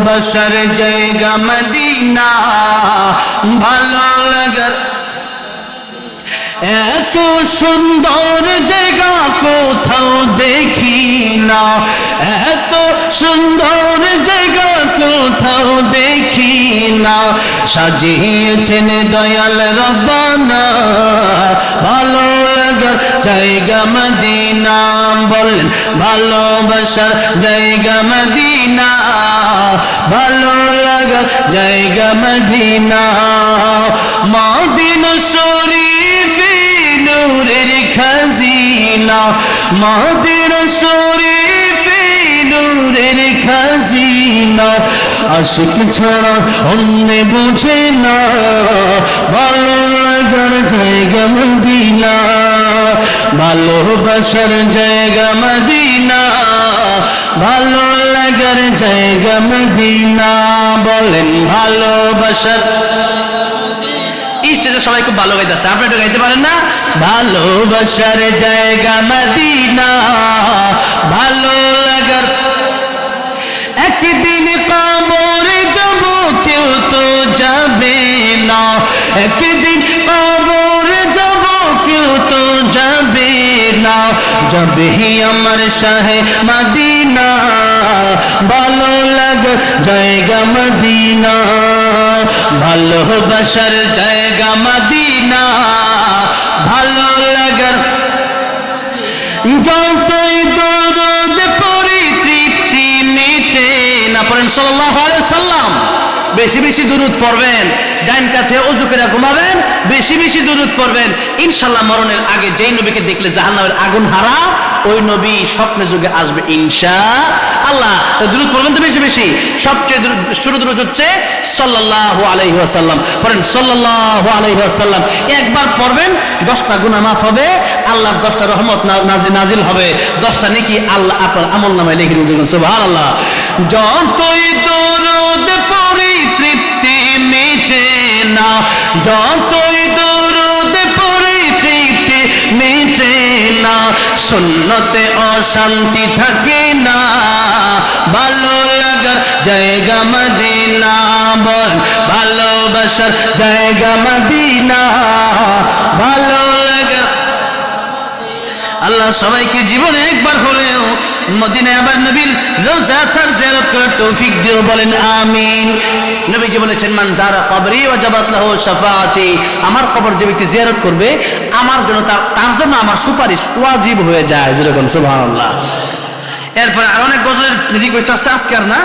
ভালোবাসার জায়গা মদিনা, ভালো লাগার এত সুন্দর জায়গা কোথাও দেখি না, এত সুন্দর জায়গা কোথাও দেখি না, সাজিয়েছেন দয়াল রব্বানা ভালো লাগার জায়গা মদিনা। বলেন ভালোবাসার জায়গা মদিনা, ভালো লাগার জায়গা মদিনা। মদিনা শরীফে নূরের খাজিনা, মদিনা শরীফে নূরের খাজিনা, আশিক ছাড়া অন্য বুঝে না ভালো লাগার জায়গা মদিনা, ভালোবাসার জায়গা মদিনা, ভালো লাগার জায়গা মদিনা। বলেন ভালোবাসার স্টেজে সবাই খুব ভালো গাইতেছে, আপনি একটু গাইতে পারেন না? ভালোবাসার জায়গা মদিনা, ভালো লাগার একদিন কবরে যাব কেউ তো যাবে না, একদিন কবরে যাব কেউ তো যাবে না, যাবে আমার শাহে মদিনা ভালো লাগার জায়গা মদিনা, ভালোবাসার জায়গা মদিনা, ভালো লাগার যতই দরদ পড়ি তৃপ্তি মিটে না। পড়েন সাল্লাল্লাহু আলাইহি সাল্লাম। বেশি বেশি দুরূদ পড়বেন, ডাইন কাঁধে ওযু করে ঘুমাবেন, বেশি বেশি দুরূদ পড়বেন, ইনশাআল্লাহ মরণের আগে যেই নবীকে দেখলে জাহান্নামের আগুন হারা ওই নবী স্বপ্নে যুগে আসবে ইনশাআল্লাহ। দুরূদ পড়বেন তো বেশি বেশি। সবচেয়ে শুরু দুরূদ হচ্ছে সাল্লাল্লাহু আলাইহি ওয়াসাল্লাম। পড়েন সাল্লাল্লাহু আলাইহি ওয়াসাল্লাম। একবার পড়বেন 10টা গুনাহ মাফ হবে, আল্লাহর 10টা রহমত নাজিল হবে, 10টা নেকি আল্লাহ আপনার আমলনামায় লিখে দিবেন। সুবহানাল্লাহ। যতই দরুদ পড়ি তৃপ্তি মিটে না, যতই দরুদ পড়ি তৃপ্তি মিটে না, সুন্নতে অশান্তি থাকে না, ভালো লাগার জায়গা মদিনা। বল ভালোবাসার জায়গা মদিনা, ভালো লাগার। আল্লাহ সবাইকে জীবনে একবার হলেও মদিনায় আবার নবীর রওজা তার জিয়ারত করার তৌফিক দিও, বলেন আমিন। নবীজি বলেছেন মান যারা কবরি ওয়াজাবাত লাহু শাফাআতি, আমার কবর যে ব্যক্তি জিয়ারত করবে আমার জন্য তার জন্য আমার সুপারিশ ওয়াজিব হয়ে যায়, যেরকম সুবহানাল্লাহ। এরপরে আর অনেক গজলের রিকোয়েস্ট আছে, আজকে আর না।